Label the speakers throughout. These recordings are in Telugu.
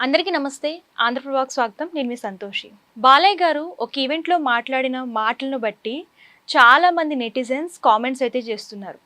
Speaker 1: అందరికీ నమస్తే. ఆంధ్రప్రభకు స్వాగతం. నేను మీ సంతోషి. బాలయ్య గారు ఒక ఈవెంట్‌లో మాట్లాడిన మాటలను బట్టి చాలామంది నెటిజన్స్ కామెంట్స్ అయితే చేస్తున్నారు.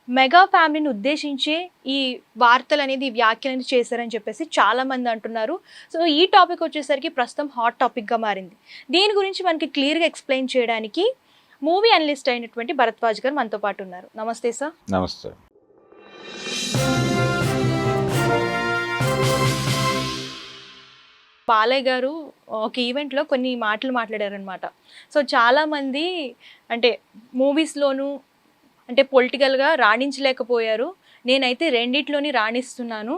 Speaker 1: మెగా ఫ్యామిలీని ఉద్దేశించే ఈ వార్తలనేది, ఈ వ్యాఖ్యలని చేశారని చెప్పేసి చాలామంది అంటున్నారు. సో, ఈ టాపిక్ వచ్చేసరికి ప్రస్తుతం హాట్ టాపిక్‌గా మారింది. దీని గురించి మనకి క్లియర్‌గా ఎక్స్‌ప్లెయిన్ చేయడానికి మూవీ అనలిస్ట్ అయినటువంటి భరద్వాజ్ గారు మనతో పాటు ఉన్నారు. నమస్తే సార్.
Speaker 2: నమస్తే.
Speaker 1: బాలయ్య గారు ఒక ఈవెంట్‌లో కొన్ని మాటలు మాట్లాడారనమాట. సో, చాలామంది అంటే మూవీస్‌లోనూ అంటే పొలిటికల్‌గా రాణించలేకపోయారు. నేనైతే రెండిట్లోని రాణిస్తున్నాను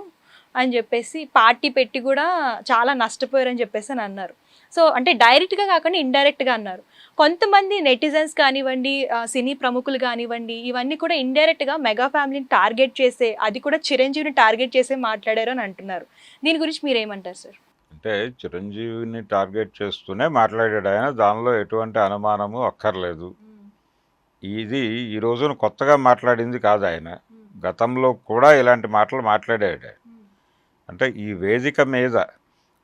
Speaker 1: అని జెప్పేసి పార్టీ పెట్టి గూడా చాలా నష్టపోయారని జెప్పేసని అన్నారు. సో, అంటే డైరెక్ట్‌గా కాకుండా ఇండైరెక్ట్‌గా అన్నారు. కొంతమంది నెటిజన్స్ కానివ్వండి, సినీ ప్రముఖులు గానివ్వండి, ఇవన్నీ కూడా ఇండైరెక్ట్‌గా మెగా ఫ్యామిలీని టార్గెట్ చేసే, అది కూడా చిరంజీవిని టార్గెట్ చేసే మాట్లాడారు అని అంటున్నారు. దీని గురించి మీరేమంటారు సార్?
Speaker 2: అంటే చిరంజీవిని టార్గెట్ చేస్తూనే మాట్లాడాడు ఆయన. దానిలో ఎటువంటి అనుమానము అక్కర్లేదు. ఇది ఈ రోజున కొత్తగా మాట్లాడింది కాదు ఆయన. గతంలో కూడా ఇలాంటి మాటలు మాట్లాడాడు. అంటే ఈ వేదిక మీద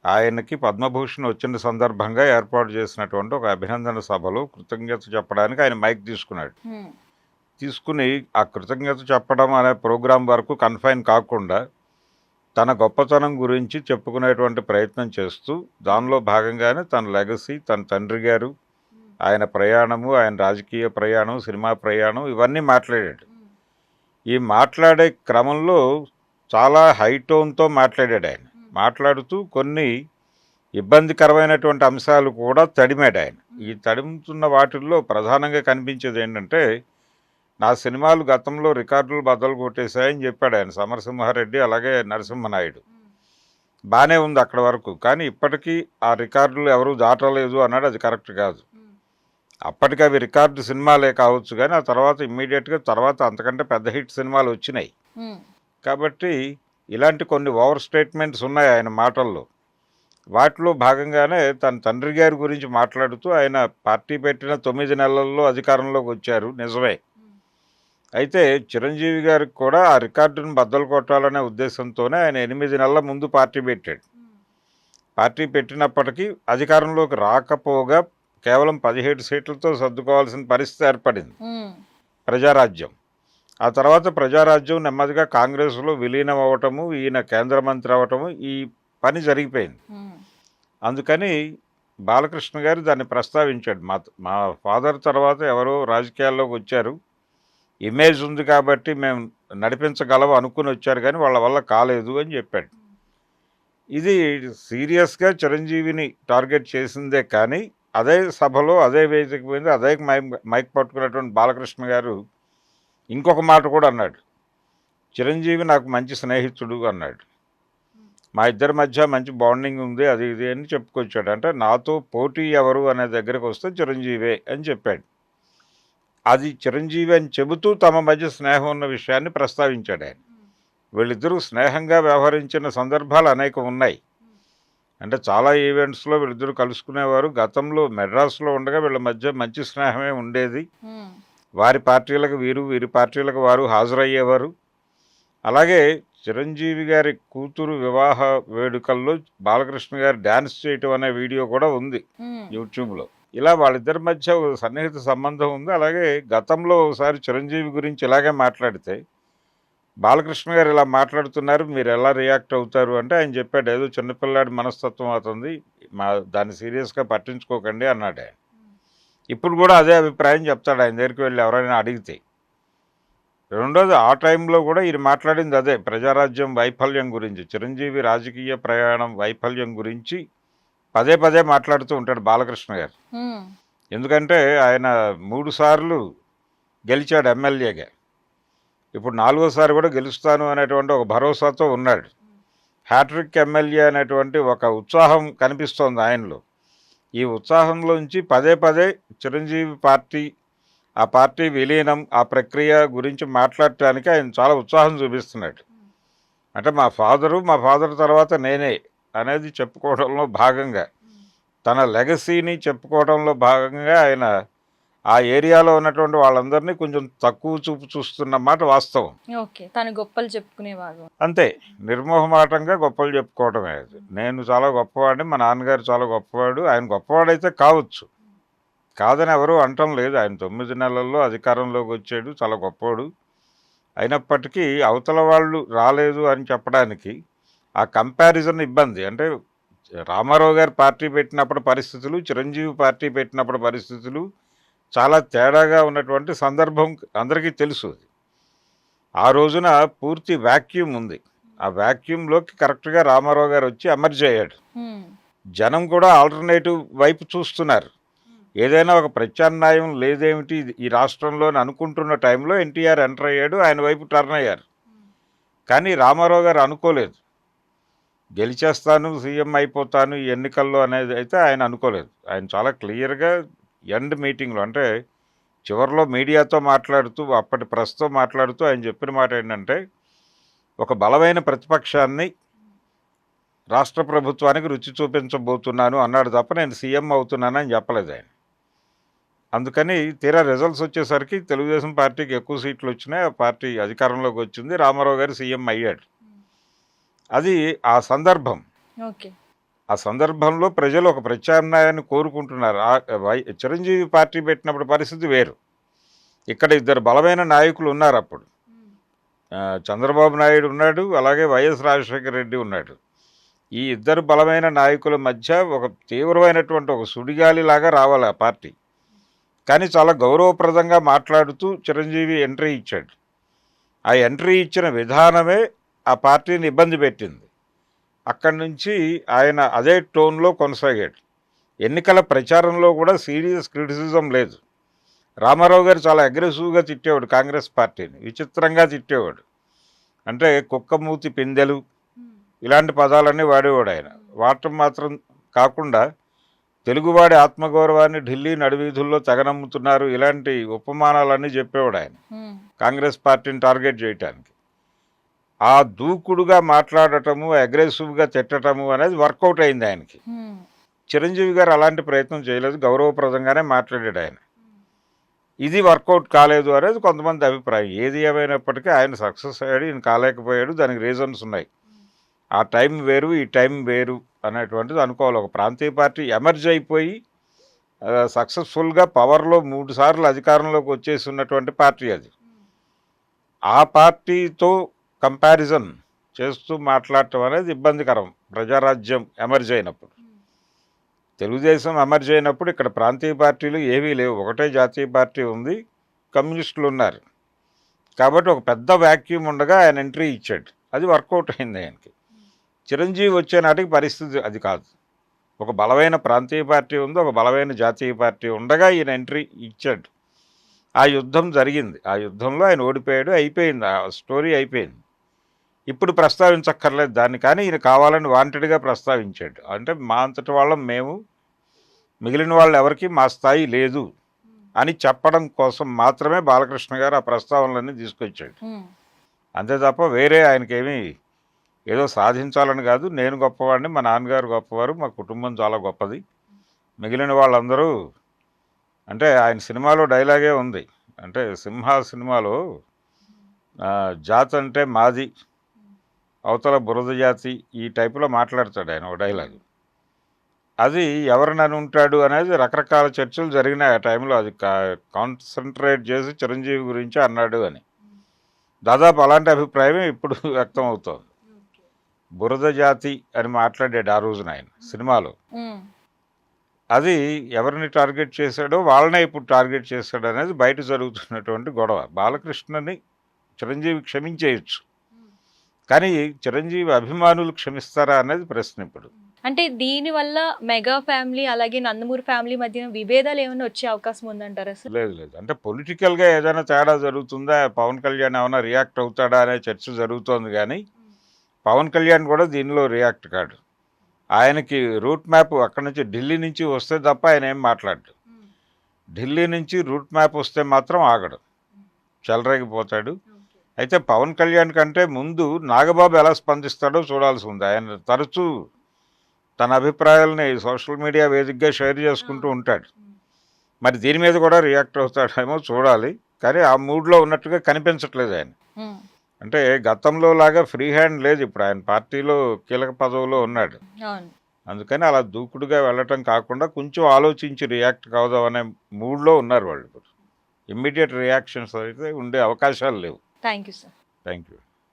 Speaker 2: ఆయనకి పద్మభూషణ్ వచ్చిన సందర్భంగా ఏర్పాటు చేసినటువంటి ఒక అభినందన సభలో కృతజ్ఞత చెప్పడానికి ఆయన మైక్ తీసుకున్నాడు. తీసుకుని ఆ కృతజ్ఞత చెప్పడం అనే ప్రోగ్రాం వరకు కన్ఫైన్ కాకుండా తన గొప్పతనం గురించి చెప్పుకునేటువంటి ప్రయత్నం చేస్తూ దానిలో భాగంగానే తన లెగసీ, తన తండ్రి గారు, ఆయన ప్రయాణము, ఆయన రాజకీయ ప్రయాణం, సినిమా ప్రయాణం ఇవన్నీ మాట్లాడాడు. ఈ మాట్లాడే క్రమంలో చాలా హై టోన్తో మాట్లాడాడు ఆయన. మాట్లాడుతూ కొన్ని ఇబ్బందికరమైనటువంటి అంశాలు కూడా తడిమాడు ఆయన. ఈ తడుముతున్న వాటిల్లో ప్రధానంగా కనిపించేది ఏంటంటే, నా సినిమాలు గతంలో రికార్డులు బద్దలు కొట్టేశాయని చెప్పాడు ఆయన. సమరసింహారెడ్డి అలాగే నరసింహనాయుడు. బాగానే ఉంది అక్కడ వరకు. కానీ ఇప్పటికీ ఆ రికార్డులు ఎవరూ దాటలేదు అన్నాడు. అది కరెక్ట్ కాదు. అప్పటికి అవి రికార్డు సినిమాలే కావచ్చు, కానీ ఆ తర్వాత ఇమ్మీడియట్గా తర్వాత అంతకంటే పెద్ద హిట్ సినిమాలు వచ్చినాయి. కాబట్టి ఇలాంటి కొన్ని ఓవర్ స్టేట్మెంట్స్ ఉన్నాయి ఆయన మాటల్లో. వాటిలో భాగంగానే తన తండ్రి గారి గురించి మాట్లాడుతూ ఆయన పార్టీ పెట్టిన 9 నెలల్లో అధికారంలోకి వచ్చారు, నిజమే. అయితే చిరంజీవి గారికి కూడా ఆ రికార్డును బద్దలు కొట్టాలనే ఉద్దేశంతోనే ఆయన 8 నెలల ముందు పార్టీ పెట్టాడు. పార్టీ పెట్టినప్పటికీ అధికారంలోకి రాకపోగా కేవలం 17 సీట్లతో సర్దుకోవాల్సిన పరిస్థితి ఏర్పడింది ప్రజారాజ్యం. ఆ తర్వాత ప్రజారాజ్యం నెమ్మదిగా కాంగ్రెస్లో విలీనం అవ్వటము, ఈయన కేంద్ర మంత్రి అవ్వటము, ఈ పని జరిగిపోయింది. అందుకని బాలకృష్ణ గారు దాన్ని ప్రస్తావించాడు. మా ఫాదర్ తర్వాత ఎవరో రాజకీయాల్లోకి వచ్చారు, ఇమేజ్ ఉంది కాబట్టి మేము నడిపించగలము అనుకుని వచ్చారు, కానీ వాళ్ళ వల్ల కాలేదు అని చెప్పాడు. ఇది సీరియస్గా చిరంజీవిని టార్గెట్ చేసిందే, కానీ అదే సభలో అదే వేదిక మీద అదే మైక్ పట్టుకున్నటువంటి బాలకృష్ణ గారు ఇంకొక మాట కూడా అన్నాడు. చిరంజీవి నాకు మంచి స్నేహితుడు అన్నాడు. మా ఇద్దరి మధ్య మంచి బాండింగ్ ఉంది, అది ఇది అని చెప్పుకొచ్చాడు. అంటే నాతో పోటీ ఎవరు అనే దగ్గరకు వస్తే చిరంజీవే అని చెప్పాడు. అది చిరంజీవి అని చెబుతూ తమ మధ్య స్నేహం ఉన్న విషయాన్ని ప్రస్తావించాడు ఆయన. వీళ్ళిద్దరూ స్నేహంగా వ్యవహరించిన సందర్భాలు అనేకం ఉన్నాయి. అంటే చాలా ఈవెంట్స్లో వీళ్ళిద్దరూ కలుసుకునేవారు. గతంలో మెడ్రాస్లో ఉండగా వీళ్ళ మధ్య మంచి స్నేహమే ఉండేది. వారి పార్టీలకు వీరు, వీరి పార్టీలకు వారు హాజరయ్యేవారు. అలాగే చిరంజీవి గారి కూతురు వివాహ వేడుకల్లో బాలకృష్ణ గారు డ్యాన్స్ చేయటం అనే వీడియో కూడా ఉంది యూట్యూబ్లో. ఇలా వాళ్ళిద్దరి మధ్య సన్నిహిత సంబంధం ఉంది. అలాగే గతంలో ఒకసారి చిరంజీవి గురించి ఇలాగే మాట్లాడితే బాలకృష్ణ గారు ఇలా మాట్లాడుతున్నారు, మీరు ఎలా రియాక్ట్ అవుతారు అంటే ఆయన చెప్పాడు, ఏదో చిన్నపిల్లాడి మనస్తత్వం అవుతుంది, దాన్ని సీరియస్గా పట్టించుకోకండి అన్నాడు ఆయన. ఇప్పుడు కూడా అదే అభిప్రాయం చెప్తాడు ఆయన దగ్గరికి వెళ్ళి ఎవరైనా అడిగితే. రెండోది, ఆ టైంలో కూడా ఈయన మాట్లాడింది అదే, ప్రజారాజ్యం వైఫల్యం గురించి, చిరంజీవి రాజకీయ ప్రయాణం వైఫల్యం గురించి పదే పదే మాట్లాడుతూ ఉంటాడు బాలకృష్ణ గారు. ఎందుకంటే ఆయన 3 సార్లు గెలిచాడు ఎమ్మెల్యేగా. ఇప్పుడు 4వసారి కూడా గెలుస్తాను అనేటువంటి ఒక భరోసాతో ఉన్నాడు. హ్యాట్రిక్ ఎమ్మెల్యే అనేటువంటి ఒక ఉత్సాహం కనిపిస్తోంది ఆయనలో. ఈ ఉత్సాహంలోంచి పదే పదే చిరంజీవి పార్టీ, ఆ పార్టీ విలీనం, ఆ ప్రక్రియ గురించి మాట్లాడటానికి ఆయన చాలా ఉత్సాహం చూపిస్తున్నాడు. అంటే మా ఫాదర్ తర్వాత నేనే అనేది చెప్పుకోవడంలో భాగంగా, తన లెగసీని చెప్పుకోవడంలో భాగంగా ఆయన ఆ ఏరియాలో ఉన్నటువంటి వాళ్ళందరినీ కొంచెం తక్కువ చూపు చూస్తున్న మాట వాస్తవం.
Speaker 1: ఓకే. తను గొప్పలు చెప్పుకునేవారు.
Speaker 2: అంతే, నిర్మోహమాటంగా గొప్పలు చెప్పుకోవటమే అది. నేను చాలా గొప్పవాడిని, మా నాన్నగారు చాలా గొప్పవాడు. ఆయన గొప్పవాడైతే కావచ్చు, కాదని ఎవరు అనటం లేదు. ఆయన 9 నెలల్లో అధికారంలోకి వచ్చాడు, చాలా గొప్పవాడు. అయినప్పటికీ అవతల వాళ్ళు రాలేదు అని చెప్పడానికి ఆ కంపారిజన్ ఇబ్బంది. అంటే రామారావు గారు పార్టీ పెట్టినప్పుడు పరిస్థితులు, చిరంజీవి పార్టీ పెట్టినప్పుడు పరిస్థితులు చాలా తేడాగా ఉన్నటువంటి సందర్భం అందరికీ తెలుసు. ఆ రోజున పూర్తి వాక్యూమ్ ఉంది. ఆ వాక్యూమ్లోకి కరెక్ట్గా రామారావు గారు వచ్చి ఎమర్జ్ అయ్యాడు. జనం కూడా ఆల్టర్నేటివ్ వైపు చూస్తున్నారు. ఏదైనా ఒక ప్రత్యామ్నాయం లేదేమిటి ఈ రాష్ట్రంలో అని అనుకుంటున్న టైంలో ఎన్టీఆర్ ఎంటర్ అయ్యాడు, ఆయన వైపు టర్న్ అయ్యారు. కానీ రామారావు గారు అనుకోలేదు గెలిచేస్తాను, సీఎం అయిపోతాను ఈ ఎన్నికల్లో అనేది అయితే ఆయన అనుకోలేదు. ఆయన చాలా క్లియర్గా ఎండ్ మీటింగ్లో, అంటే చివరిలో మీడియాతో మాట్లాడుతూ, అప్పటి ప్రెస్తో మాట్లాడుతూ ఆయన చెప్పిన మాట ఏంటంటే, ఒక బలమైన ప్రతిపక్షాన్ని రాష్ట్ర ప్రభుత్వానికి రుచి చూపించబోతున్నాను అన్నాడు తప్ప నేను సీఎం అవుతున్నానని చెప్పలేదు ఆయన. అందుకని తీరా రిజల్ట్స్ వచ్చేసరికి తెలుగుదేశం పార్టీకి ఎక్కువ సీట్లు వచ్చినాయి, ఆ పార్టీ అధికారంలోకి వచ్చింది, రామారావు గారు సీఎం అయ్యాడు. అది ఆ సందర్భం.
Speaker 1: ఓకే.
Speaker 2: ఆ సందర్భంలో ప్రజలు ఒక ప్రత్యామ్నాయాన్ని కోరుకుంటున్నారు. చిరంజీవి పార్టీ పెట్టినప్పుడు పరిస్థితి వేరు. ఇక్కడ ఇద్దరు బలమైన నాయకులు ఉన్నారు అప్పుడు. చంద్రబాబు నాయుడు ఉన్నాడు, అలాగే వైఎస్ రాజశేఖర రెడ్డి ఉన్నాడు. ఈ ఇద్దరు బలమైన నాయకుల మధ్య ఒక తీవ్రమైనటువంటి ఒక సుడిగాలిలాగా రావాలి ఆ పార్టీ. కానీ చాలా గౌరవప్రదంగా మాట్లాడుతూ చిరంజీవి ఎంట్రీ ఇచ్చాడు. ఆ ఎంట్రీ ఇచ్చిన విధానమే ఆ పార్టీని ఇబ్బంది పెట్టింది. అక్కడి నుంచి ఆయన అదే టోన్లో కొనసాగాడు. ఎన్నికల ప్రచారంలో కూడా సీరియస్ క్రిటిసిజం లేదు. రామారావు గారు చాలా అగ్రెసివ్గా తిట్టేవాడు కాంగ్రెస్ పార్టీని, విచిత్రంగా తిట్టేవాడు. అంటే కుక్కమూతి పిందెలు ఇలాంటి పదాలన్నీ వాడేవాడు ఆయన. వాడటం మాత్రం కాకుండా తెలుగువాడి ఆత్మగౌరవాన్ని ఢిల్లీ నడివీధుల్లో తెగనమ్ముతున్నారు, ఇలాంటి ఉపమానాలన్నీ చెప్పేవాడు ఆయన కాంగ్రెస్ పార్టీని టార్గెట్ చేయటానికి. ఆ దూకుడుగా మాట్లాడటము, అగ్రెసివ్గా తిట్టటము అనేది వర్కౌట్ అయింది ఆయనకి. చిరంజీవి గారు అలాంటి ప్రయత్నం చేయలేదు, గౌరవప్రదంగానే మాట్లాడాడు ఆయన. ఇది వర్కౌట్ కాలేదు అనేది కొంతమంది అభిప్రాయం. ఏది ఏమైనప్పటికీ ఆయన సక్సెస్ అయ్యాడు, ఈయన కాలేకపోయాడు, దానికి రీజన్స్ ఉన్నాయి. ఆ టైం వేరు, ఈ టైం వేరు అనేటువంటిది అనుకోవాలి. ఒక ప్రాంతీయ పార్టీ ఎమర్జ్ అయిపోయి సక్సెస్ఫుల్గా పవర్లో 3 సార్లు అధికారంలోకి వచ్చేసి ఉన్నటువంటి పార్టీ అది. ఆ పార్టీతో కంపారిజన్ చేస్తూ మాట్లాడటం అనేది ఇబ్బందికరం. ప్రజారాజ్యం ఎమర్జ్ అయినప్పుడు, తెలుగుదేశం ఎమర్జ్ అయినప్పుడు ఇక్కడ ప్రాంతీయ పార్టీలు ఏవీ లేవు, ఒకటే జాతీయ పార్టీ ఉంది, కమ్యూనిస్టులు ఉన్నారు. కాబట్టి ఒక పెద్ద వ్యాక్యూమ్ ఉండగా ఆయన ఎంట్రీ ఇచ్చాడు, అది వర్కౌట్ అయింది ఆయనకి. చిరంజీవి వచ్చే నాటికి పరిస్థితి అది కాదు. ఒక బలమైన ప్రాంతీయ పార్టీ ఉంది, ఒక బలమైన జాతీయ పార్టీ ఉండగా ఈయన ఎంట్రీ ఇచ్చాడు. ఆ యుద్ధం జరిగింది, ఆ యుద్ధంలో ఆయన ఓడిపోయాడు, అయిపోయింది, ఆ స్టోరీ అయిపోయింది. ఇప్పుడు ప్రస్తావించక్కర్లేదు దాన్ని. కానీ ఈయన కావాలని వాంటెడ్గా ప్రస్తావించాడు. అంటే మా అంతటి వాళ్ళం మేము, మిగిలిన వాళ్ళు ఎవరికి మా స్థాయి లేదు అని చెప్పడం కోసం మాత్రమే బాలకృష్ణ గారు ఆ ప్రస్తావనలన్నీ తీసుకొచ్చాడు. అంతే తప్ప వేరే ఆయనకేమీ ఏదో సాధించాలని కాదు. నేను గొప్పవాడిని, మా నాన్నగారు గొప్పవారు, మా కుటుంబం చాలా గొప్పది, మిగిలిన వాళ్ళందరూ, అంటే ఆయన సినిమాలో డైలాగే ఉంది. అంటే సింహ సినిమాలో జాతి అంటే మాది, అవతల బురద జాతి, ఈ టైపులో మాట్లాడతాడు ఆయన ఒక డైలాగ్. అది ఎవరినని ఉంటాడు అనేది రకరకాల చర్చలు జరిగినాయి ఆ టైంలో. అది కాన్సన్ట్రేట్ చేసి చిరంజీవి గురించి అన్నాడు అని. దాదాపు అలాంటి అభిప్రాయమే ఇప్పుడు వ్యక్తం అవుతోంది. బురద జాతి అని మాట్లాడాడు ఆ రోజున ఆయన సినిమాలో. అది ఎవరిని టార్గెట్ చేశాడో వాళ్ళనే ఇప్పుడు టార్గెట్ చేశాడు అనేది బయట జరుగుతున్నటువంటి గొడవ. బాలకృష్ణని చిరంజీవి క్షమించేయచ్చు, కానీ చిరంజీవి అభిమానులు క్షమిస్తారా అనేది ప్రశ్న ఇప్పుడు.
Speaker 1: అంటే దీనివల్ల మెగా ఫ్యామిలీ అలాగే నందమూరి ఫ్యామిలీ మధ్య విభేదాలు ఏమైనా వచ్చే అవకాశం ఉందంటారా సార్?
Speaker 2: లేదు లేదు, అంటే పొలిటికల్గా ఏదైనా తేడా జరుగుతుందా, పవన్ కళ్యాణ్ ఏమైనా రియాక్ట్ అవుతాడా అనే చర్చ జరుగుతోంది. కానీ పవన్ కళ్యాణ్ కూడా దీనిలో రియాక్ట్ కాడు. ఆయనకి రూట్ మ్యాప్ అక్కడి నుంచి ఢిల్లీ నుంచి వస్తే తప్ప ఆయన ఏం మాట్లాడు. ఢిల్లీ నుంచి రూట్ మ్యాప్ వస్తే మాత్రం ఆగడు, చెలరేగిపోతాడు. అయితే పవన్ కళ్యాణ్ కంటే ముందు నాగబాబు ఎలా స్పందిస్తాడో చూడాల్సి ఉంది. ఆయన తరచూ తన అభిప్రాయాలని సోషల్ మీడియా వేదికగా షేర్ చేసుకుంటూ ఉంటాడు. మరి దీని మీద కూడా రియాక్ట్ అవుతాడేమో చూడాలి. కానీ ఆ మూడ్లో ఉన్నట్టుగా కనిపించట్లేదు ఆయన.
Speaker 1: ఉమ్,
Speaker 2: అంటే గతంలో లాగా ఫ్రీ హ్యాండ్ లేదు, ఇప్పుడు ఆయన పార్టీలో కీలక పదవిలో ఉన్నాడు.
Speaker 1: అవును.
Speaker 2: అందుకని అలా దూకుడుగా వెళ్ళటం కాకుండా కొంచెం ఆలోచించి రియాక్ట్ కావదాం అనే మూడ్లో ఉన్నారు వాళ్ళు. ఇమ్మీడియట్ రియాక్షన్స్ అయితే ఉండే అవకాశాలు లేవు.
Speaker 1: Thank you sir.
Speaker 2: Thank you.